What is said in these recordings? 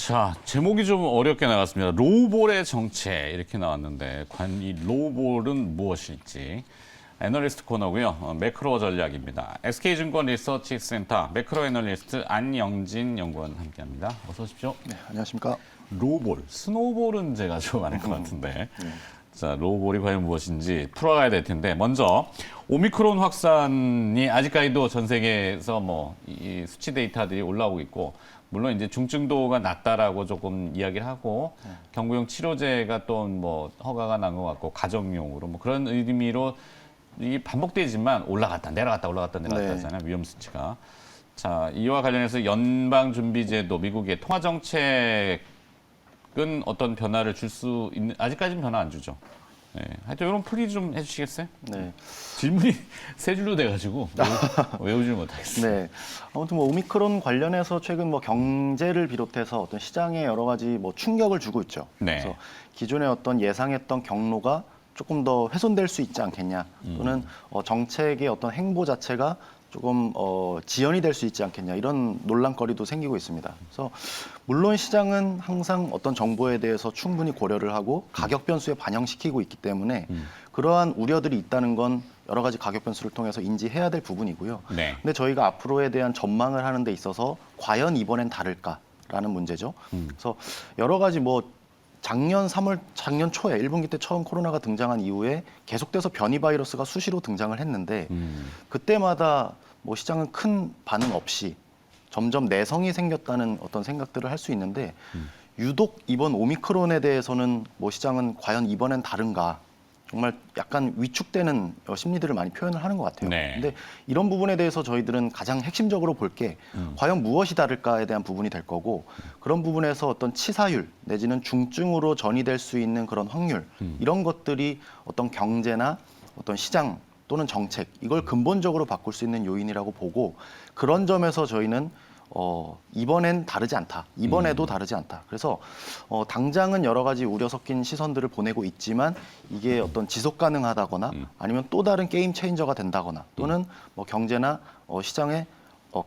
자, 제목이 좀 어렵게 나갔습니다. 로우볼의 정체 이렇게 나왔는데 과연 이 로우볼은 무엇일지. 애널리스트 코너고요. 매크로 전략입니다. SK증권 리서치센터 매크로 애널리스트 안영진 연구원 함께합니다. 어서 오십시오. 네, 안녕하십니까. 로우볼, 스노우볼은 제가 좀 아는 것 같은데. 자, 로우볼이 과연 무엇인지 풀어가야 될 텐데 먼저 오미크론 확산이 아직까지도 전 세계에서 이 수치 데이터들이 올라오고 있고 물론 이제 중증도가 낮다라고 조금 이야기를 하고 경구용 치료제가 또 허가가 난 것 같고 가정용으로 그런 의미로 이 반복되지만 올라갔다 내려갔다 올라갔다 내려갔다 하잖아요. 위험 수치가. 자, 이와 관련해서 연방준비제도 미국의 통화정책은 어떤 변화를 줄 수 있는 아직까지는 변화 안 주죠. 네. 하여튼 이런 풀이 좀 해주시겠어요? 네. 질문이 세 줄로 돼가지고 외우지를 못하겠어요. 네. 아무튼 오미크론 관련해서 최근 경제를 비롯해서 어떤 시장에 여러 가지 충격을 주고 있죠. 네. 그래서 기존의 어떤 예상했던 경로가 조금 더 훼손될 수 있지 않겠냐, 또는 정책의 어떤 행보 자체가 조금 지연이 될 수 있지 않겠냐, 이런 논란거리도 생기고 있습니다. 그래서 물론 시장은 항상 어떤 정보에 대해서 충분히 고려를 하고 가격 변수에 반영시키고 있기 때문에 그러한 우려들이 있다는 건 여러 가지 가격 변수를 통해서 인지해야 될 부분이고요. 네. 근데 저희가 앞으로에 대한 전망을 하는 데 있어서 과연 이번엔 다를까라는 문제죠. 그래서 여러 가지 작년 초에 1분기 때 처음 코로나가 등장한 이후에 계속돼서 변이 바이러스가 수시로 등장을 했는데 그때마다 시장은 큰 반응 없이 점점 내성이 생겼다는 어떤 생각들을 할 수 있는데 유독 이번 오미크론에 대해서는 시장은 과연 이번엔 다른가, 정말 약간 위축되는 심리들을 많이 표현을 하는 것 같아요. 네. 근데 이런 부분에 대해서 저희들은 가장 핵심적으로 볼 게 과연 무엇이 다를까에 대한 부분이 될 거고, 그런 부분에서 어떤 치사율 내지는 중증으로 전이될 수 있는 그런 확률, 이런 것들이 어떤 경제나 어떤 시장 또는 정책, 이걸 근본적으로 바꿀 수 있는 요인이라고 보고, 그런 점에서 저희는 이번엔 다르지 않다. 이번에도 다르지 않다. 그래서 당장은 여러 가지 우려 섞인 시선들을 보내고 있지만 이게 어떤 지속 가능하다거나 아니면 또 다른 게임 체인저가 된다거나 또는 경제나 시장에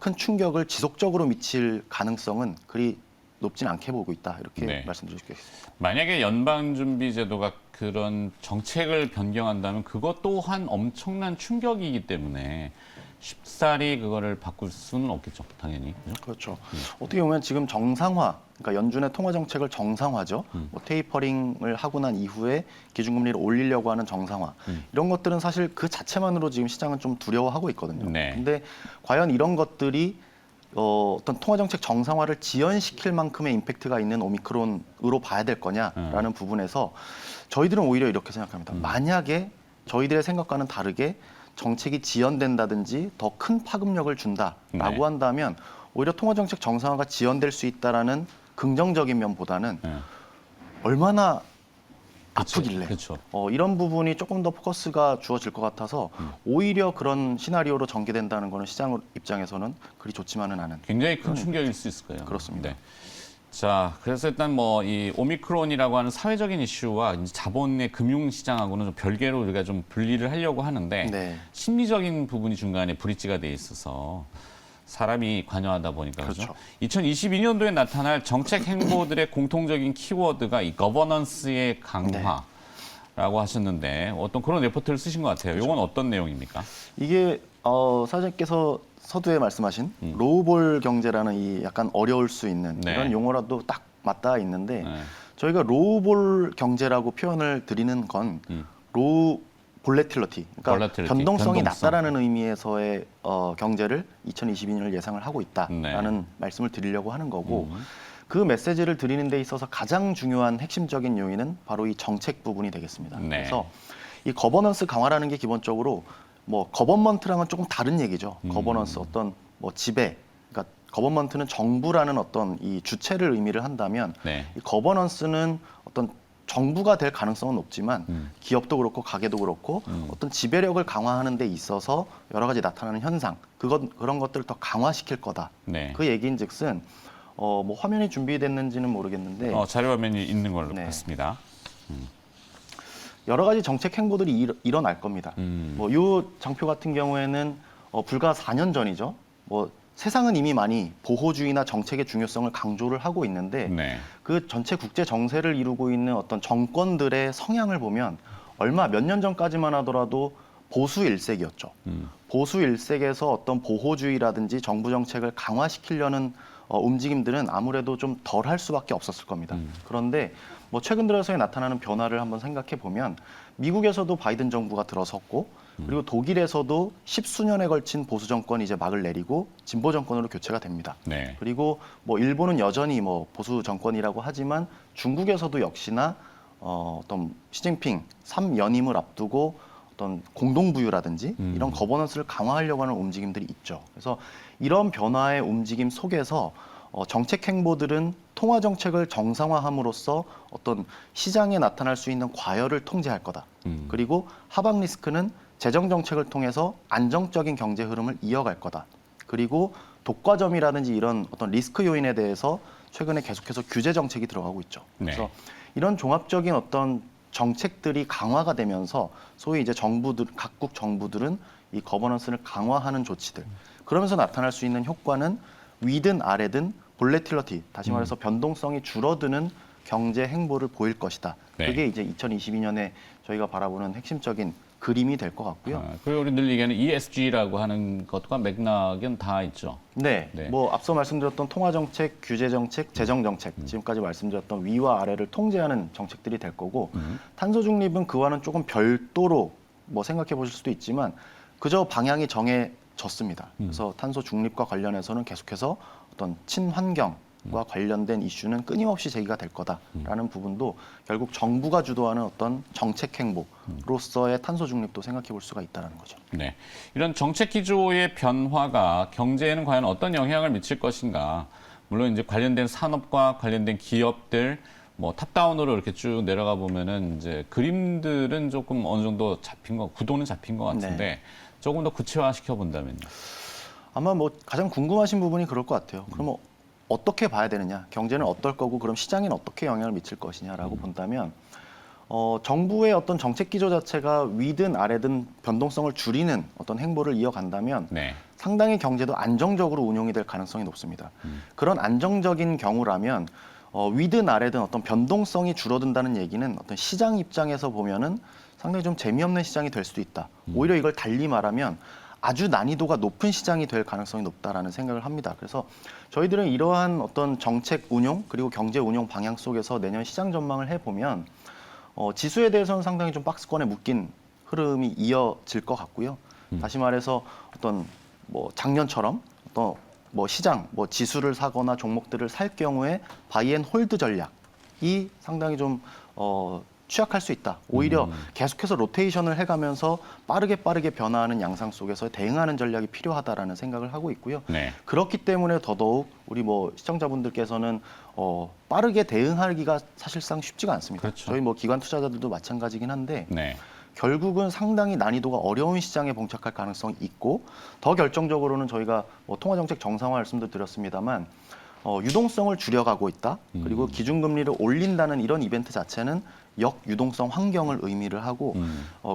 큰 충격을 지속적으로 미칠 가능성은 그리 높진 않게 보고 있다. 이렇게 네. 말씀드릴 수 있겠습니다. 만약에 연방준비제도가 그런 정책을 변경한다면 그것 또한 엄청난 충격이기 때문에 쉽사리 그거를 바꿀 수는 없겠죠, 당연히. 그렇죠. 어떻게 보면 지금 정상화, 그러니까 연준의 통화 정책을 정상화죠. 테이퍼링을 하고 난 이후에 기준금리를 올리려고 하는 정상화. 이런 것들은 사실 그 자체만으로 지금 시장은 좀 두려워하고 있거든요. 네. 근데 과연 이런 것들이 어떤 통화 정책 정상화를 지연시킬 만큼의 임팩트가 있는 오미크론으로 봐야 될 거냐라는 부분에서 저희들은 오히려 이렇게 생각합니다. 만약에 저희들의 생각과는 다르게 정책이 지연된다든지 더 큰 파급력을 준다라고 네. 한다면 오히려 통화정책 정상화가 지연될 수 있다라는 긍정적인 면보다는 얼마나 아프길래 그렇죠. 이런 부분이 조금 더 포커스가 주어질 것 같아서 오히려 그런 시나리오로 전개된다는 거는 시장 입장에서는 그리 좋지만은 않은. 굉장히 큰 충격일 수 있을 거예요. 그렇습니다. 네. 자, 그래서 일단 이 오미크론이라고 하는 사회적인 이슈와 이제 자본의 금융시장하고는 좀 별개로 우리가 좀 분리를 하려고 하는데 네. 심리적인 부분이 중간에 브릿지가 돼 있어서 사람이 관여하다 보니까 그렇죠. 2022년도에 나타날 정책 행보들의 공통적인 키워드가 이 거버넌스의 강화라고 하셨는데 어떤 그런 레포트를 쓰신 것 같아요. 이건 어떤 내용입니까? 이게 사장님께서 서두에 말씀하신 로우볼 경제라는 이 약간 어려울 수 있는 네. 이런 용어라도 딱 맞닿아 있는데 네. 저희가 로우볼 경제라고 표현을 드리는 건 로우 볼레틸러티, 그러니까 볼레틸리티, 변동성이 변동성. 낮다라는 의미에서의 경제를 2022년을 예상을 하고 있다라는 네. 말씀을 드리려고 하는 거고, 그 메시지를 드리는 데 있어서 가장 중요한 핵심적인 요인은 바로 이 정책 부분이 되겠습니다. 네. 그래서 이 거버넌스 강화라는 게 기본적으로 거버먼트랑은 조금 다른 얘기죠. 거버넌스, 어떤 지배, 그러니까 거버먼트는 정부라는 어떤 이 주체를 의미를 한다면 네. 이 거버넌스는 어떤 정부가 될 가능성은 높지만 기업도 그렇고 가게도 그렇고 어떤 지배력을 강화하는 데 있어서 여러 가지 나타나는 현상, 그런 것들을 더 강화시킬 거다. 네. 그 얘기인즉슨 화면이 준비됐는지는 모르겠는데 자료 화면이 있는 걸로 네. 봤습니다. 여러 가지 정책 행보들이 일어날 겁니다. 요 장표 같은 경우에는 불과 4년 전이죠. 세상은 이미 많이 보호주의나 정책의 중요성을 강조를 하고 있는데 네. 그 전체 국제 정세를 이루고 있는 어떤 정권들의 성향을 보면 얼마 몇 년 전까지만 하더라도 보수 일색이었죠. 보수 일색에서 어떤 보호주의라든지 정부 정책을 강화시키려는 움직임들은 아무래도 좀 덜 할 수밖에 없었을 겁니다. 그런데 뭐 최근 들어서에 나타나는 변화를 한번 생각해 보면 미국에서도 바이든 정부가 들어섰고 그리고 독일에서도 십수년에 걸친 보수 정권이 이제 막을 내리고 진보 정권으로 교체가 됩니다. 네. 그리고 뭐 일본은 여전히 뭐 보수 정권이라고 하지만 중국에서도 역시나 어떤 시진핑 3연임을 앞두고 어떤 공동부유라든지 이런 거버넌스를 강화하려고 하는 움직임들이 있죠. 그래서 이런 변화의 움직임 속에서 정책 행보들은 통화 정책을 정상화함으로써 어떤 시장에 나타날 수 있는 과열을 통제할 거다. 그리고 하방 리스크는 재정 정책을 통해서 안정적인 경제 흐름을 이어갈 거다. 그리고 독과점이라든지 이런 어떤 리스크 요인에 대해서 최근에 계속해서 규제 정책이 들어가고 있죠. 그래서 네. 이런 종합적인 어떤 정책들이 강화가 되면서 소위 이제 각국 정부들은 이 거버넌스를 강화하는 조치들 그러면서 나타날 수 있는 효과는 위든 아래든 볼레틸러티 다시 말해서 변동성이 줄어드는 경제 행보를 보일 것이다. 네. 그게 이제 2022년에 저희가 바라보는 핵심적인 그림이 될 것 같고요. 그리고 우리 늘 얘기하는 ESG라고 하는 것과 맥락은 다 있죠. 네, 네. 뭐 앞서 말씀드렸던 통화정책, 규제정책, 재정정책, 지금까지 말씀드렸던 위와 아래를 통제하는 정책들이 될 거고 탄소 중립은 그와는 조금 별도로 뭐 생각해 보실 수도 있지만 그저 방향이 정해졌습니다. 그래서 탄소 중립과 관련해서는 계속해서 어떤 친환경과 관련된 이슈는 끊임없이 제기가 될 거다라는 부분도 결국 정부가 주도하는 어떤 정책 행보로서의 탄소 중립도 생각해 볼 수가 있다는 거죠. 네. 이런 정책 기조의 변화가 경제에는 과연 어떤 영향을 미칠 것인가. 물론 이제 관련된 산업과 관련된 기업들 뭐 탑다운으로 이렇게 쭉 내려가 보면은 이제 그림들은 조금 어느 정도 구도는 잡힌 것 같은데 네. 조금 더 구체화 시켜 본다면요. 아마 뭐 가장 궁금하신 부분이 그럴 것 같아요. 그러면 어떻게 봐야 되느냐? 경제는 어떨 거고 그럼 시장에는 어떻게 영향을 미칠 것이냐라고 본다면 정부의 어떤 정책 기조 자체가 위든 아래든 변동성을 줄이는 어떤 행보를 이어간다면 네. 상당히 경제도 안정적으로 운용이 될 가능성이 높습니다. 그런 안정적인 경우라면 위든 아래든 어떤 변동성이 줄어든다는 얘기는 어떤 시장 입장에서 보면은 상당히 좀 재미없는 시장이 될 수도 있다. 오히려 이걸 달리 말하면 아주 난이도가 높은 시장이 될 가능성이 높다라는 생각을 합니다. 그래서 저희들은 이러한 어떤 정책 운용 그리고 경제 운용 방향 속에서 내년 시장 전망을 해보면 지수에 대해서는 상당히 좀 박스권에 묶인 흐름이 이어질 것 같고요. 다시 말해서 어떤 뭐 작년처럼 어떤 뭐 시장, 뭐 지수를 사거나 종목들을 살 경우에 바이앤홀드 전략이 상당히 좀 취약할 수 있다. 오히려 계속해서 로테이션을 해가면서 빠르게 변화하는 양상 속에서 대응하는 전략이 필요하다라는 생각을 하고 있고요. 네. 그렇기 때문에 더더욱 우리 뭐 시청자분들께서는 빠르게 대응하기가 사실상 쉽지가 않습니다. 그렇죠. 저희 뭐 기관 투자자들도 마찬가지긴 한데 네. 결국은 상당히 난이도가 어려운 시장에 봉착할 가능성이 있고 더 결정적으로는 저희가 뭐 통화정책 정상화 말씀도 드렸습니다만 유동성을 줄여가고 있다. 그리고 기준금리를 올린다는 이런 이벤트 자체는 역유동성 환경을 의미를 하고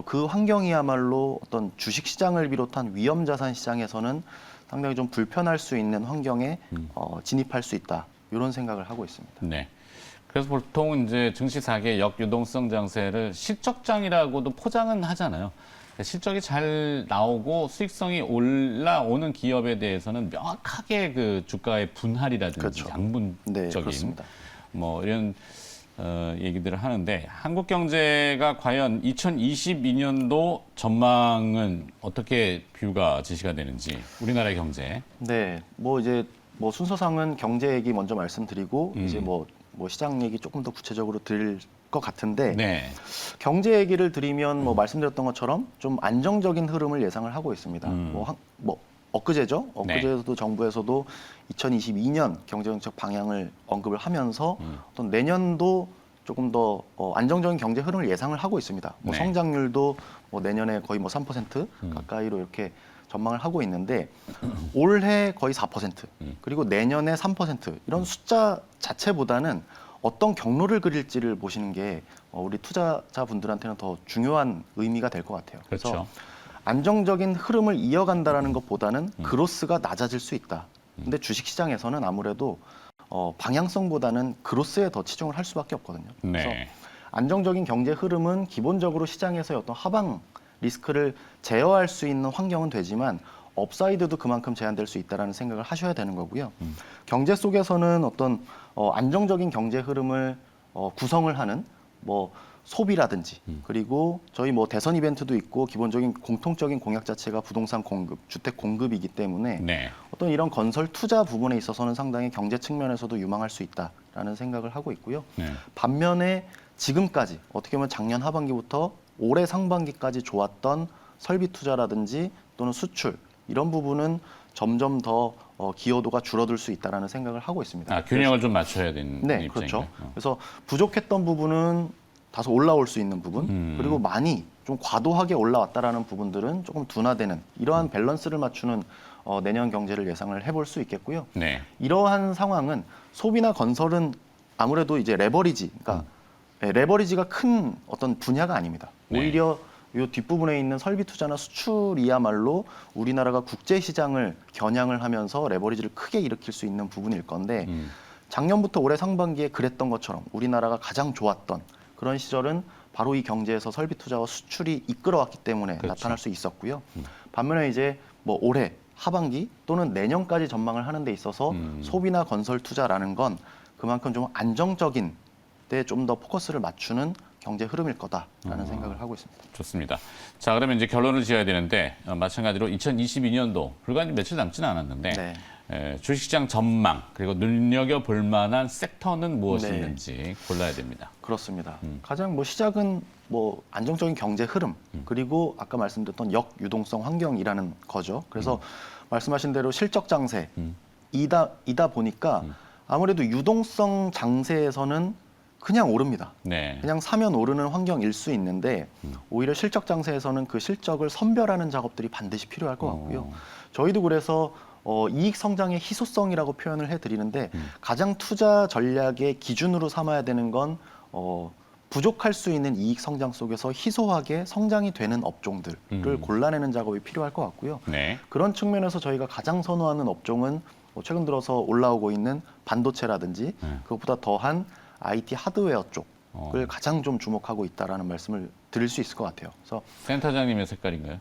그 환경이야말로 어떤 주식시장을 비롯한 위험자산 시장에서는 상당히 좀 불편할 수 있는 환경에 진입할 수 있다. 이런 생각을 하고 있습니다. 네. 그래서 보통 이제 증시 4개 역유동성 장세를 실적장이라고도 포장은 하잖아요. 실적이 잘 나오고 수익성이 올라오는 기업에 대해서는 명확하게 그 주가의 분할이라든지 그렇죠. 양분적인 네, 그렇습니다. 뭐 이런 얘기들을 하는데 한국 경제가 과연 2022년도 전망은 어떻게 뷰가 제시가 되는지 우리나라의 경제. 네, 뭐 이제 뭐 순서상은 경제 얘기 먼저 말씀드리고 이제 뭐 시장 얘기 조금 더 구체적으로 드릴 것 같은데 네. 경제 얘기를 드리면 뭐 말씀드렸던 것처럼 좀 안정적인 흐름을 예상을 하고 있습니다. 뭐 엊그제죠. 엊그제도 정부에서도 2022년 경제정책 방향을 언급을 하면서 어떤 내년도 조금 더 안정적인 경제 흐름을 예상을 하고 있습니다. 뭐 네. 성장률도 뭐 내년에 거의 뭐 3% 가까이로 이렇게 전망을 하고 있는데 올해 거의 4% 그리고 내년에 3% 이런 숫자 자체보다는 어떤 경로를 그릴지를 보시는 게 우리 투자자분들한테는 더 중요한 의미가 될 것 같아요. 그래서 그렇죠. 안정적인 흐름을 이어간다라는 것보다는 그로스가 낮아질 수 있다. 근데 주식시장에서는 아무래도 방향성보다는 그로스에 더 치중을 할 수밖에 없거든요. 그래서 네. 안정적인 경제 흐름은 기본적으로 시장에서의 어떤 하방 리스크를 제어할 수 있는 환경은 되지만 업사이드도 그만큼 제한될 수 있다라는 생각을 하셔야 되는 거고요. 경제 속에서는 어떤 안정적인 경제 흐름을 구성을 하는 뭐 소비라든지 그리고 저희 뭐 대선 이벤트도 있고 기본적인 공통적인 공약 자체가 부동산 공급, 주택 공급이기 때문에 네. 어떤 이런 건설 투자 부분에 있어서는 상당히 경제 측면에서도 유망할 수 있다라는 생각을 하고 있고요. 네. 반면에 지금까지 어떻게 보면 작년 하반기부터 올해 상반기까지 좋았던 설비 투자라든지 또는 수출 이런 부분은 점점 더 기여도가 줄어들 수 있다라는 생각을 하고 있습니다. 아, 균형을 좀 맞춰야 되는 네, 입장인가요? 그렇죠. 그래서 부족했던 부분은 다소 올라올 수 있는 부분, 그리고 많이 좀 과도하게 올라왔다라는 부분들은 조금 둔화되는 이러한 밸런스를 맞추는 내년 경제를 예상을 해볼 수 있겠고요. 네. 이러한 상황은 소비나 건설은 아무래도 이제 레버리지, 그러니까 레버리지가 큰 어떤 분야가 아닙니다. 네. 오히려 이 뒷부분에 있는 설비 투자나 수출이야말로 우리나라가 국제 시장을 겨냥을 하면서 레버리지를 크게 일으킬 수 있는 부분일 건데 작년부터 올해 상반기에 그랬던 것처럼 우리나라가 가장 좋았던 그런 시절은 바로 이 경제에서 설비 투자와 수출이 이끌어왔기 때문에 그렇죠. 나타날 수 있었고요. 반면에 이제 뭐 올해 하반기 또는 내년까지 전망을 하는 데 있어서 소비나 건설 투자라는 건 그만큼 좀 안정적인 데 좀 더 포커스를 맞추는 경제 흐름일 거다라는 생각을 하고 있습니다. 좋습니다. 자, 그러면 이제 결론을 지어야 되는데 마찬가지로 2022년도 불과 며칠 남지는 않았는데 네. 주식시장 전망 그리고 눈여겨볼 만한 섹터는 무엇이 네. 있는지 골라야 됩니다. 그렇습니다. 가장 뭐 시작은 뭐 안정적인 경제 흐름 그리고 아까 말씀드렸던 역유동성 환경이라는 거죠. 그래서 말씀하신 대로 실적 장세이다 보니까 아무래도 유동성 장세에서는 그냥 오릅니다. 네. 그냥 사면 오르는 환경일 수 있는데 오히려 실적 장세에서는 그 실적을 선별하는 작업들이 반드시 필요할 것 같고요. 저희도 그래서 이익 성장의 희소성이라고 표현을 해드리는데 가장 투자 전략의 기준으로 삼아야 되는 건 부족할 수 있는 이익 성장 속에서 희소하게 성장이 되는 업종들을 골라내는 작업이 필요할 것 같고요. 네. 그런 측면에서 저희가 가장 선호하는 업종은 최근 들어서 올라오고 있는 반도체라든지 그것보다 더한 IT 하드웨어 쪽을 가장 좀 주목하고 있다라는 말씀을 드릴 수 있을 것 같아요. 그래서 센터장님의 색깔인가요?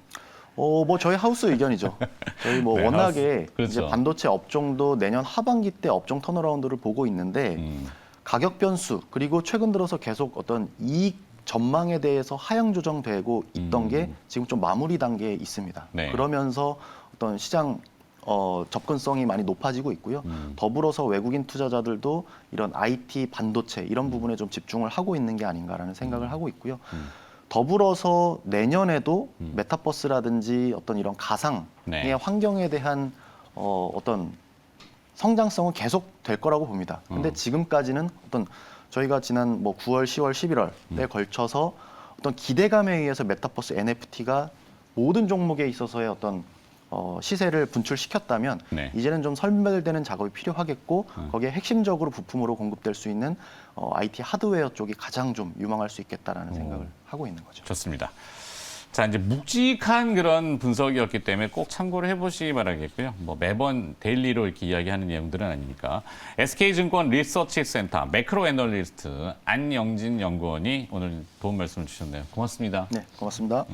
뭐 저희 하우스 의견이죠. 저희 뭐 네, 워낙에 하우스. 그렇죠. 이제 반도체 업종도 내년 하반기 때 업종 턴어라운드를 보고 있는데 가격 변수 그리고 최근 들어서 계속 어떤 이익 전망에 대해서 하향 조정되고 있던 게 지금 좀 마무리 단계에 있습니다. 네. 그러면서 어떤 시장 접근성이 많이 높아지고 있고요. 더불어서 외국인 투자자들도 이런 IT, 반도체 이런 부분에 좀 집중을 하고 있는 게 아닌가라는 생각을 하고 있고요. 더불어서 내년에도 메타버스라든지 어떤 이런 가상의 네. 환경에 대한 어떤 성장성은 계속 될 거라고 봅니다. 근데 지금까지는 어떤 저희가 지난 뭐 9월, 10월, 11월에 걸쳐서 어떤 기대감에 의해서 메타버스 NFT가 모든 종목에 있어서의 어떤 시세를 분출시켰다면 네. 이제는 좀 선별되는 작업이 필요하겠고 거기에 핵심적으로 부품으로 공급될 수 있는 IT 하드웨어 쪽이 가장 좀 유망할 수 있겠다라는 생각을 하고 있는 거죠. 좋습니다. 자, 이제 묵직한 그런 분석이었기 때문에 꼭 참고를 해보시기 바라겠고요. 뭐 매번 데일리로 이렇게 이야기하는 내용들은 아니니까. SK증권 리서치센터 매크로 애널리스트 안영진 연구원이 오늘 도움 말씀을 주셨네요. 고맙습니다. 네, 고맙습니다.